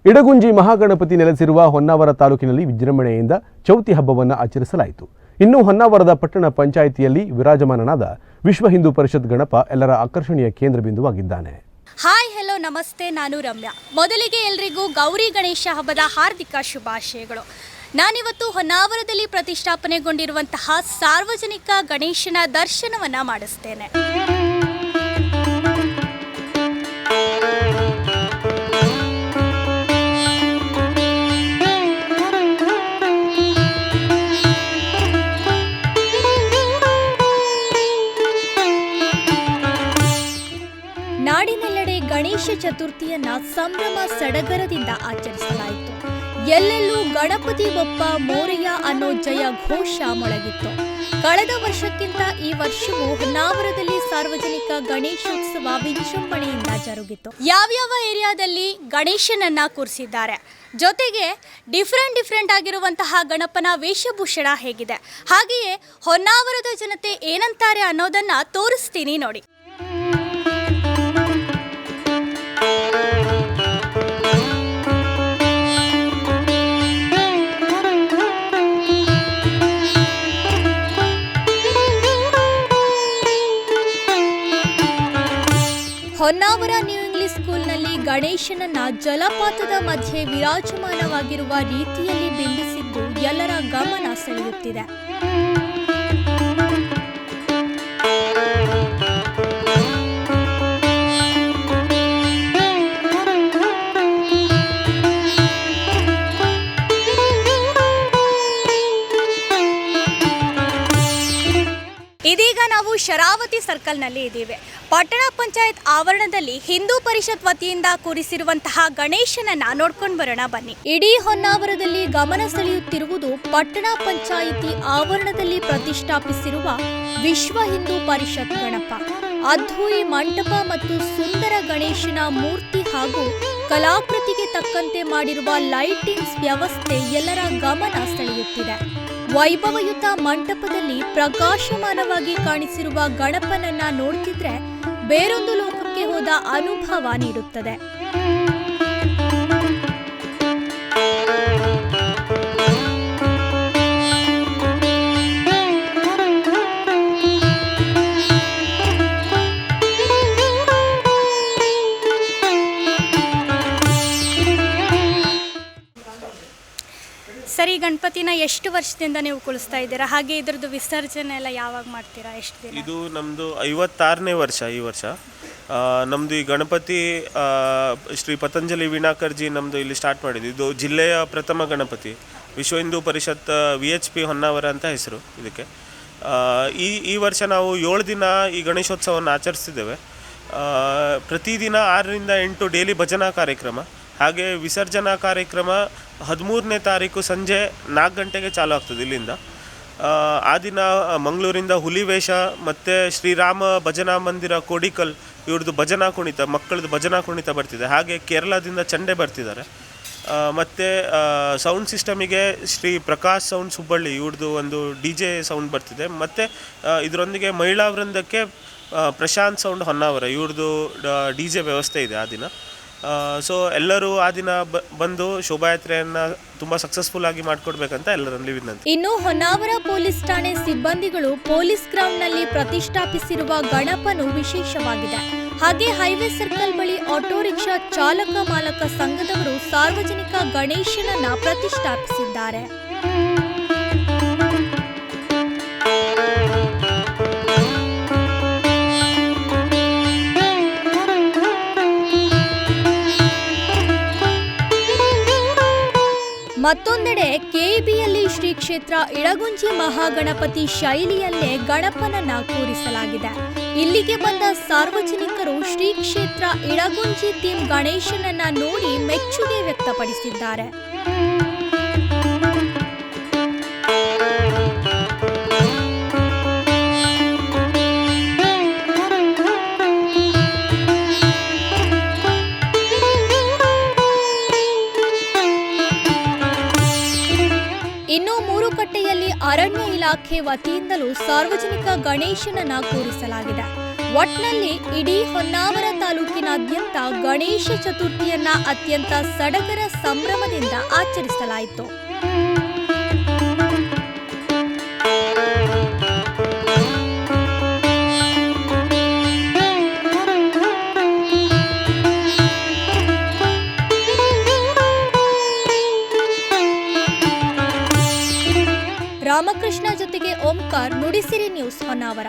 ಇಡಗುಂಜಿ ಮಹಾಗಣಪತಿ ನೆಲೆಸಿರುವ ಹೊನ್ನಾವರ ತಾಲೂಕಿನಲ್ಲಿ ವಿಜೃಂಭಣೆಯಿಂದ ಚೌತಿ ಹಬ್ಬವನ್ನು ಆಚರಿಸಲಾಯಿತು. ಇನ್ನು ಹೊನ್ನಾವರದ ಪಟ್ಟಣ ಪಂಚಾಯಿತಿಯಲ್ಲಿ ವಿರಾಜಮಾನನಾದ ವಿಶ್ವ ಹಿಂದೂ ಪರಿಷತ್ ಗಣಪ ಎಲ್ಲರ ಆಕರ್ಷಣೆಯ ಕೇಂದ್ರ ಬಿಂದುವಾಗಿದ್ದಾನೆ. ಹಾಯ್ ಹೆಲೋ ನಮಸ್ತೆ, ನಾನು ರಮ್ಯಾ. ಮೊದಲಿಗೆ ಎಲ್ರಿಗೂ ಗೌರಿ ಗಣೇಶ ಹಬ್ಬದ ಹಾರ್ದಿಕ ಶುಭಾಶಯಗಳು. ನಾನಿವತ್ತು ಹೊನ್ನಾವರದಲ್ಲಿ ಪ್ರತಿಷ್ಠಾಪನೆಗೊಂಡಿರುವಂತಹ ಸಾರ್ವಜನಿಕ ಗಣೇಶನ ದರ್ಶನವನ್ನು ಮಾಡಿಸ್ತೇನೆ. ನಾಡಿನೆಲ್ಲೆಡೆ ಗಣೇಶ ಚತುರ್ಥಿಯನ್ನ ಸಂಭ್ರಮ ಸಡಗರದಿಂದ ಆಚರಿಸಲಾಯಿತು. ಎಲ್ಲೆಲ್ಲೂ ಗಣಪತಿ ಬಪ್ಪ ಮೋರೆಯ ಅನ್ನೋ ಜಯ ಘೋಷ ಮೊಳಗಿತ್ತು. ಕಳೆದ ವರ್ಷಕ್ಕಿಂತ ಈ ವರ್ಷವೂ ಹೊನ್ನಾವರದಲ್ಲಿ ಸಾರ್ವಜನಿಕ ಗಣೇಶೋತ್ಸವ ವಿಜೃಂಭಣೆಯಿಂದ ಜರುಗಿತು. ಯಾವ್ಯಾವ ಏರಿಯಾದಲ್ಲಿ ಗಣೇಶನನ್ನ ಕೂರಿಸಿದ್ದಾರೆ, ಜೊತೆಗೆ ಡಿಫ್ರೆಂಟ್ ಆಗಿರುವಂತಹ ಗಣಪನ ವೇಷಭೂಷಣ ಹೇಗಿದೆ, ಹಾಗೆಯೇ ಹೊನ್ನಾವರದ ಜನತೆ ಏನಂತಾರೆ ಅನ್ನೋದನ್ನ ತೋರಿಸ್ತೀನಿ ನೋಡಿ. ಹೊನ್ನಾವರ ನ್ಯೂ ಇಂಗ್ಲಿಷ್ ಸ್ಕೂಲ್ನಲ್ಲಿ ಗಣೇಶನನ್ನ ಜಲಪಾತದ ಮಧ್ಯೆ ವಿರಾಜಮಾನವಾಗಿರುವ ರೀತಿಯಲ್ಲಿ ಬಿಂಬಿಸಿದ್ದು ಎಲ್ಲರ ಗಮನ ಸೆಳೆಯುತ್ತಿದೆ. ಇದೀಗ ನಾವು ಶರಾವತಿ ಸರ್ಕಲ್ನಲ್ಲಿ ಇದ್ದೀವಿ. ಪಟ್ಟಣ ಪಂಚಾಯತ್ ಆವರಣದಲ್ಲಿ ಹಿಂದೂ ಪರಿಷತ್ ವತಿಯಿಂದ ಕೂರಿಸಿರುವಂತಹ ಗಣೇಶನನ್ನ ನೋಡ್ಕೊಂಡು ಬರೋಣ ಬನ್ನಿ. ಇಡೀ ಹೊನ್ನಾವರದಲ್ಲಿ ಗಮನ ಸೆಳೆಯುತ್ತಿರುವುದು ಪಟ್ಟಣ ಪಂಚಾಯಿತಿ ಆವರಣದಲ್ಲಿ ಪ್ರತಿಷ್ಠಾಪಿಸಿರುವ ವಿಶ್ವ ಹಿಂದೂ ಪರಿಷತ್ ಗಣಪ. ಅದ್ಧೂರಿ ಮಂಟಪ ಮತ್ತು ಸುಂದರ ಗಣೇಶನ ಮೂರ್ತಿ ಹಾಗೂ ಕಲಾಕೃತಿಗೆ ತಕ್ಕಂತೆ ಮಾಡಿರುವ ಲೈಟಿಂಗ್ಸ್ ವ್ಯವಸ್ಥೆ ಎಲ್ಲರ ಗಮನ ಸೆಳೆಯುತ್ತಿದೆ. ವೈಭವಯುತ ಮಂಟಪದಲ್ಲಿ ಪ್ರಕಾಶಮಾನವಾಗಿ ಕಾಣಿಸಿರುವ ಗಣಪನನ್ನ ನೋಡ್ತಿದ್ರೆ ಬೇರೊಂದು ಲೋಕಕ್ಕೆ ಹೋದ ಅನುಭವ ನೀಡುತ್ತದೆ. ಸರಿ, ಗಣಪತಿನ ಎಷ್ಟು ವರ್ಷದಿಂದ ನೀವು ಕುಳಿಸ್ತಾ ಇದ್ದೀರಾ, ಹಾಗೆ ಇದ್ರದ್ದು ವಿಸರ್ಜನೆ ಎಲ್ಲ ಯಾವಾಗ ಮಾಡ್ತೀರಾ, ಎಷ್ಟು ದಿನ? ಇದು ನಮ್ಮದು 56ನೇ ವರ್ಷ ಈ ವರ್ಷ. ನಮ್ಮದು ಈ ಗಣಪತಿ ಶ್ರೀ ಪತಂಜಲಿ ವೀಣಾಕರ್ಜಿ ನಮ್ಮದು ಇಲ್ಲಿ ಸ್ಟಾರ್ಟ್ ಮಾಡಿದ್ದು. ಇದು ಜಿಲ್ಲೆಯ ಪ್ರಥಮ ಗಣಪತಿ. ವಿಶ್ವ ಹಿಂದೂ ಪರಿಷತ್ VHP ಹೊನ್ನಾವರ ಅಂತ ಹೆಸರು ಇದಕ್ಕೆ. ಈ ವರ್ಷ ನಾವು 7 ದಿನ ಈ ಗಣೇಶೋತ್ಸವವನ್ನು ಆಚರಿಸ್ತಿದ್ದೇವೆ. ಪ್ರತಿದಿನ 6ರಿಂದ 8 ಡೈಲಿ ಭಜನಾ ಕಾರ್ಯಕ್ರಮ, ಹಾಗೆ ವಿಸರ್ಜನಾ ಕಾರ್ಯಕ್ರಮ 13ನೇ ತಾರೀಕು ಸಂಜೆ 4 ಗಂಟೆಗೆ ಚಾಲು ಆಗ್ತದೆ ಇಲ್ಲಿಂದ. ಆ ದಿನ ಮಂಗಳೂರಿಂದ ಹುಲಿವೇಷ ಮತ್ತು ಶ್ರೀರಾಮ ಭಜನಾ ಮಂದಿರ ಕೋಡಿಕಲ್ ಇವ್ರದ್ದು ಭಜನಾ ಕುಣಿತ, ಮಕ್ಕಳದ್ದು ಭಜನಾ ಕುಣಿತ ಬರ್ತಿದೆ. ಹಾಗೆ ಕೇರಳದಿಂದ ಚಂಡೆ ಬರ್ತಿದ್ದಾರೆ. ಮತ್ತು ಸೌಂಡ್ ಸಿಸ್ಟಮಿಗೆ ಶ್ರೀ ಪ್ರಕಾಶ್ ಸೌಂಡ್ ಹುಬ್ಬಳ್ಳಿ ಇವ್ರದ್ದು ಒಂದು DJ ಸೌಂಡ್ ಬರ್ತಿದೆ. ಮತ್ತು ಇದರೊಂದಿಗೆ ಮಹಿಳಾ ವೃಂದಕ್ಕೆ ಪ್ರಶಾಂತ್ ಸೌಂಡ್ ಹೊನ್ನಾವರ ಇವ್ರದ್ದು DJ ವ್ಯವಸ್ಥೆ ಇದೆ ಆ ದಿನ. ಸೊ ಎಲ್ಲರೂ ಆ ದಿನ ಬಂದು ಶೋಭಾಯಾತ್ರೆಯನ್ನು ತುಂಬ ಸಕ್ಸಸ್ಫುಲ್ ಆಗಿ ಮಾಡಿಕೊಡ್ಬೇಕಂತ ಎಲ್ಲರಲ್ಲಿ ವಿನಂತಿ. ಇನ್ನು ಹೊನ್ನಾವರ ಪೊಲೀಸ್ ಠಾಣೆ ಸಿಬ್ಬಂದಿಗಳು ಪೊಲೀಸ್ ಗ್ರೌಂಡ್ನಲ್ಲಿ ಪ್ರತಿಷ್ಠಾಪಿಸಿರುವ ಗಣಪನು ವಿಶೇಷವಾಗಿದೆ. ಹಾಗೆ ಹೈವೇ ಸರ್ಕಲ್ ಬಳಿ ಆಟೋ ರಿಕ್ಷಾ ಚಾಲಕ ಮಾಲಕ ಸಂಘದವರು ಸಾರ್ವಜನಿಕ ಗಣೇಶನನ್ನ ಪ್ರತಿಷ್ಠಾಪಿಸಿದ್ದಾರೆ. ಮತ್ತೊಂದೆಡೆ KBಯಲ್ಲಿ ಶ್ರೀ ಕ್ಷೇತ್ರ ಇಡಗುಂಜಿ ಮಹಾಗಣಪತಿ ಶೈಲಿಯಲ್ಲೇ ಗಣಪನನ್ನ ಕೂರಿಸಲಾಗಿದೆ. ಇಲ್ಲಿಗೆ ಬಂದ ಸಾರ್ವಜನಿಕರು ಶ್ರೀ ಕ್ಷೇತ್ರ ಇಡಗುಂಜಿ ಥೀಮ್ ಗಣೇಶನನ್ನ ನೋಡಿ ಮೆಚ್ಚುಗೆ ವ್ಯಕ್ತಪಡಿಸಿದ್ದಾರೆ. ಇನ್ನು ಮೂರುಕಟ್ಟೆಯಲ್ಲಿ ಅರಣ್ಯ ಇಲಾಖೆ ವತಿಯಿಂದಲೂ ಸಾರ್ವಜನಿಕ ಗಣೇಶನನ್ನ ಕೂರಿಸಲಾಗಿದೆ. ಒಟ್ನಲ್ಲಿ ಇಡೀ ಹೊನ್ನಾವರ ತಾಲೂಕಿನಾದ್ಯಂತ ಗಣೇಶ ಚತುರ್ಥಿಯನ್ನ ಅತ್ಯಂತ ಸಡಗರ ಸಂಭ್ರಮದಿಂದ ಆಚರಿಸಲಾಯಿತು. ರಾಮಕೃಷ್ಣ ಜೊತೆಗೆ ಓಂಕಾರ್, ನುಡಿಸಿರಿ ನ್ಯೂಸ್, ಹೊನ್ನಾವರ.